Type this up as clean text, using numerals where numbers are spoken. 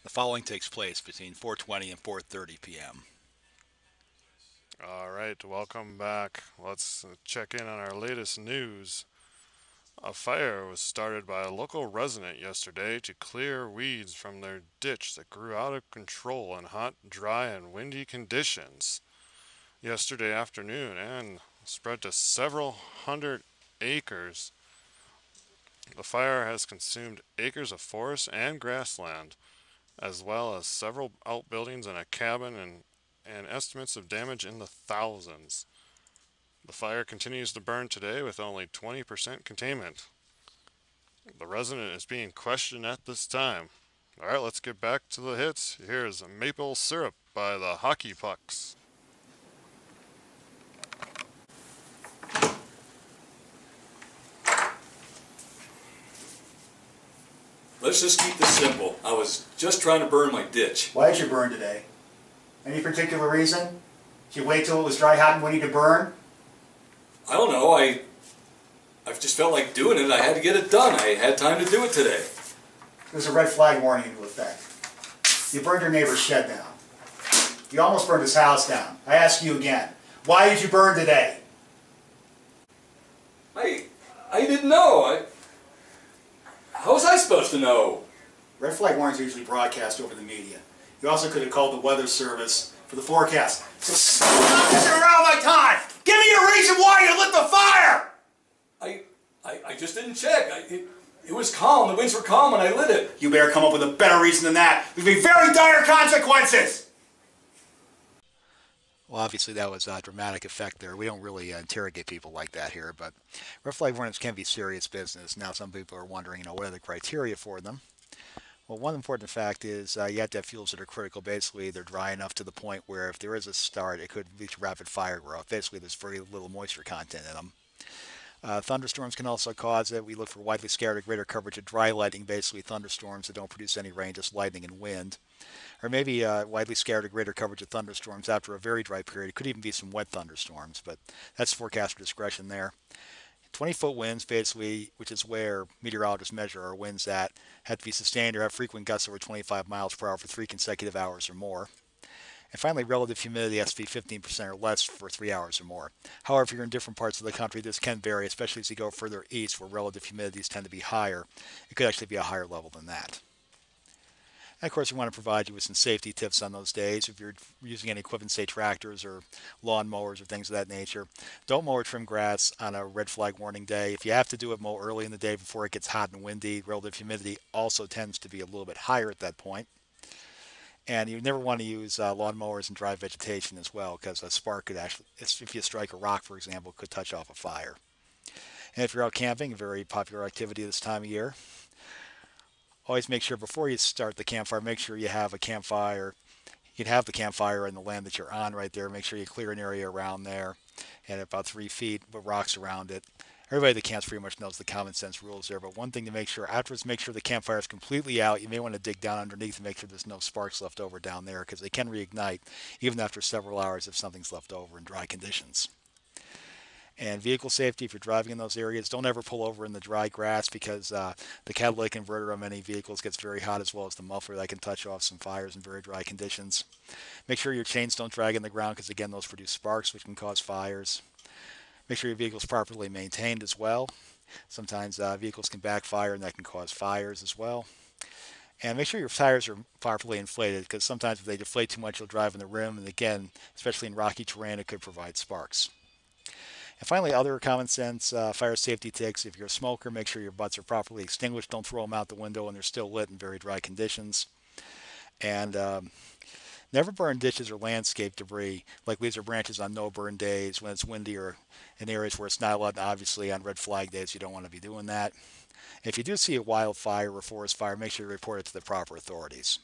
The following takes place between 4:20 and 4:30 p.m. All right, welcome back. Let's check in on our latest news. A fire was started by a local resident yesterday to clear weeds from their ditch that grew out of control in hot, dry, and windy conditions yesterday afternoon and spread to several hundred acres. The fire has consumed acres of forest and grassland, as well as several outbuildings and a cabin, and estimates of damage in the thousands. The fire continues to burn today with only 20% containment. The resident is being questioned at this time. All right, let's get back to the hits. Here's Maple Syrup by the Hockey Pucks. Let's just keep this simple. I was just trying to burn my ditch. Why did you burn today? Any particular reason? Did you wait till it was dry, hot, and windy to burn? I don't know. I just felt like doing it. I had to get it done. I had time to do it today. There's a red flag warning into effect. You burned your neighbor's shed down. You almost burned his house down. I ask you again, why did you burn today? I didn't know. How was I supposed to know? Red flag warnings are usually broadcast over the media. You also could have called the weather service for the forecast. So stop messing around my time! Give me a reason why you lit the fire! I just didn't check. It was calm. The winds were calm and I lit it. You better come up with a better reason than that. There'll be very dire consequences! Well, obviously that was a dramatic effect there. We don't really interrogate people like that here, but red flag warnings can be serious business. Now some people are wondering, what are the criteria for them? Well, one important fact is you have to have fuels that are critical. Basically, they're dry enough to the point where if there is a start, it could lead to rapid fire growth. Basically, there's very little moisture content in them. Thunderstorms can also cause it. We look for widely scattered or greater coverage of dry lightning, basically thunderstorms that don't produce any rain, just lightning and wind. Or maybe widely scattered or greater coverage of thunderstorms after a very dry period. It could even be some wet thunderstorms, but that's forecaster discretion there. 20-foot winds, basically, which is where meteorologists measure our winds at, have to be sustained or have frequent gusts over 25 miles per hour for 3 consecutive hours or more. And finally, relative humidity has to be 15% or less for 3 hours or more. However, if you're in different parts of the country, this can vary, especially as you go further east where relative humidities tend to be higher. It could actually be a higher level than that. And of course, we want to provide you with some safety tips on those days. If you're using any equipment, say tractors or lawn mowers or things of that nature, don't mow or trim grass on a red flag warning day. If you have to do it, mow early in the day before it gets hot and windy. Relative humidity also tends to be a little bit higher at that point. And you never want to use lawn mowers and dry vegetation as well, because a spark could actually, if you strike a rock, for example, could touch off a fire. And if you're out camping, a very popular activity this time of year, always make sure before you start the campfire, make sure you have a campfire. You'd have the campfire in the land that you're on right there. Make sure you clear an area around there and about 3 feet with rocks around it. Everybody that camps pretty much knows the common sense rules there, but one thing to make sure afterwards, make sure the campfire is completely out. You may want to dig down underneath and make sure there's no sparks left over down there because they can reignite even after several hours if something's left over in dry conditions. And vehicle safety, if you're driving in those areas, don't ever pull over in the dry grass because the catalytic converter on many vehicles gets very hot, as well as the muffler that can touch off some fires in very dry conditions. Make sure your chains don't drag in the ground because, again, those produce sparks, which can cause fires. Make sure your vehicle is properly maintained as well. Sometimes vehicles can backfire and that can cause fires as well. And make sure your tires are properly inflated because sometimes if they deflate too much, you'll drive in the rim. And again, especially in rocky terrain, it could provide sparks. And finally, other common sense fire safety tips. If you're a smoker, make sure your butts are properly extinguished. Don't throw them out the window when they're still lit in very dry conditions. And never burn ditches or landscape debris like leaves or branches on no-burn days when it's windy or in areas where it's not allowed. Obviously, on red flag days, you don't want to be doing that. If you do see a wildfire or forest fire, make sure you report it to the proper authorities.